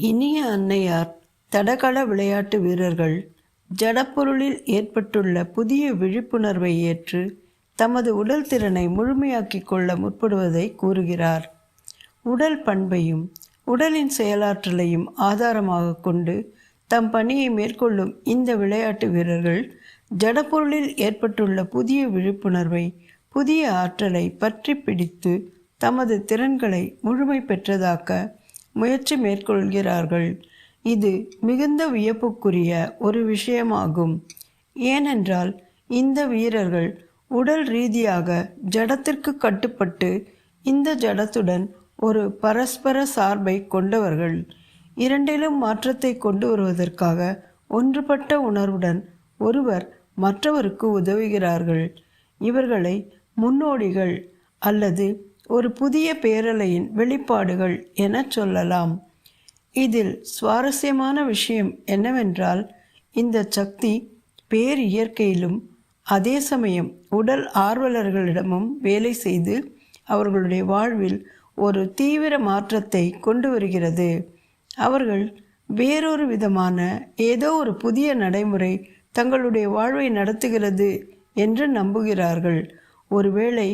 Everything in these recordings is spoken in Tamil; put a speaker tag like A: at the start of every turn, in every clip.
A: இனிய அன்னையார் தடகள விளையாட்டு வீரர்கள் ஜடப்பொருளில் ஏற்பட்டுள்ள புதிய விழிப்புணர்வை ஏற்று தமது உடல் திறனை முழுமையாக்கிக் கொள்ள முற்படுவதை கூறுகிறார். உடல் பண்பையும் உடலின் செயலாற்றலையும் ஆதாரமாக கொண்டு தம் பணியை மேற்கொள்ளும் இந்த விளையாட்டு வீரர்கள் ஜடப்பொருளில் ஏற்பட்டுள்ள புதிய விழிப்புணர்வை, புதிய ஆற்றலை பற்றி பிடித்து தமது திறன்களை முழுமை பெற்றதாக்க முயற்சி மேற்கொள்கிறார்கள். இது மிகுந்த வியப்புக்குரிய ஒரு விஷயமாகும். ஏனென்றால் இந்த வீரர்கள் உடல் ரீதியாக ஜடத்திற்கு கட்டுப்பட்டு இந்த ஜடத்துடன் ஒரு பரஸ்பர சார்பை கொண்டவர்கள். இரண்டிலும் மாற்றத்தை கொண்டு வருவதற்காக ஒன்றுபட்ட உணர்வுடன் ஒருவர் மற்றவருக்கு உதவுகிறார்கள். இவர்களை முன்னோடிகள் அல்லது ஒரு புதிய பேரலையின் வெளிப்பாடுகள் என சொல்லலாம். இதில் சுவாரஸ்யமான விஷயம் என்னவென்றால், இந்த சக்தி பேர் இயற்கையிலும் அதே சமயம் உடல் ஆர்வலர்களிடமும் வேலை செய்து அவர்களுடைய வாழ்வில் ஒரு தீவிர மாற்றத்தை கொண்டு வருகிறது. அவர்கள் வேறொரு விதமான ஏதோ ஒரு புதிய நடைமுறை தங்களுடைய வாழ்வை நடத்துகிறது என்று நம்புகிறார்கள். ஒருவேளை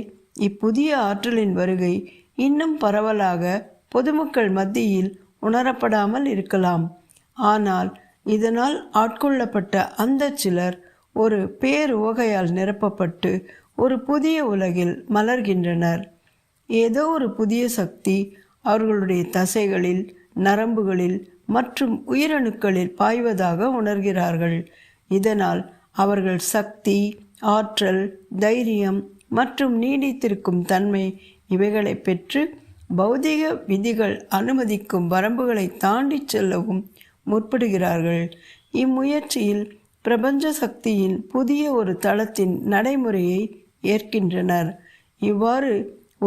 A: இப்புதிய ஆற்றலின் வருகை இன்னும் பரவலாக பொதுமக்கள் மத்தியில் உணரப்படாமல் இருக்கலாம். ஆனால் இதனால் ஆட்கொள்ளப்பட்ட அந்த சிலர் ஒரு பேருவகையால் நிரப்பப்பட்டு ஒரு புதிய உலகில் மலர்கின்றனர். ஏதோ ஒரு புதிய சக்தி அவர்களுடைய தசைகளில், நரம்புகளில் மற்றும் உயிரணுக்களில் பாய்வதாக உணர்கிறார்கள். இதனால் அவர்கள் சக்தி, ஆற்றல், தைரியம் மற்றும் நீடித்திருக்கும் தன்மை இவைகளை பெற்று பௌதிக விதிகள் அனுமதிக்கும் வரம்புகளை தாண்டி செல்லவும் முற்படுகிறார்கள். இம்முயற்சியில் பிரபஞ்ச சக்தியின் புதிய ஒரு தளத்தின் நடைமுறையை ஏற்கின்றனர். இவ்வாறு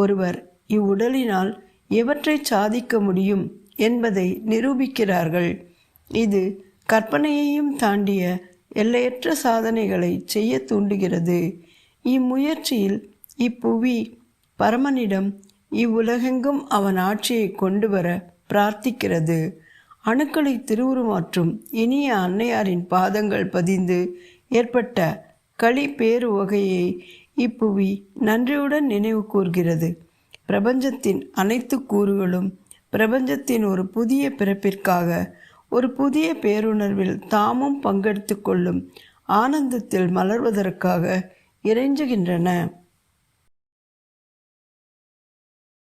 A: ஒருவர் இவ்வுடலினால் எவற்றை சாதிக்க முடியும் என்பதை நிரூபிக்கிறார்கள். இது கற்பனையையும் தாண்டிய எல்லையற்ற சாதனைகளை செய்ய தூண்டுகிறது. இம்முயற்சியில் இப்புவி பரமனிடம் இவ்வுலகெங்கும் அவன் ஆட்சியை கொண்டு வர பிரார்த்திக்கிறது. அணுக்களை திருவுருமாற்றும் இனிய அன்னையாரின் பாதங்கள் பதிந்து ஏற்பட்ட களி பேரு வகையை இப்புவி நன்றியுடன் நினைவு கூர்கிறது. பிரபஞ்சத்தின் அனைத்து கூறுகளும் பிரபஞ்சத்தின் ஒரு புதிய பிறப்பிற்காக, ஒரு புதிய பேருணர்வில் தாமும் பங்கெடுத்து கொள்ளும் ஆனந்தத்தில் மலர்வதற்காக இறைஞ்சுகின்றன.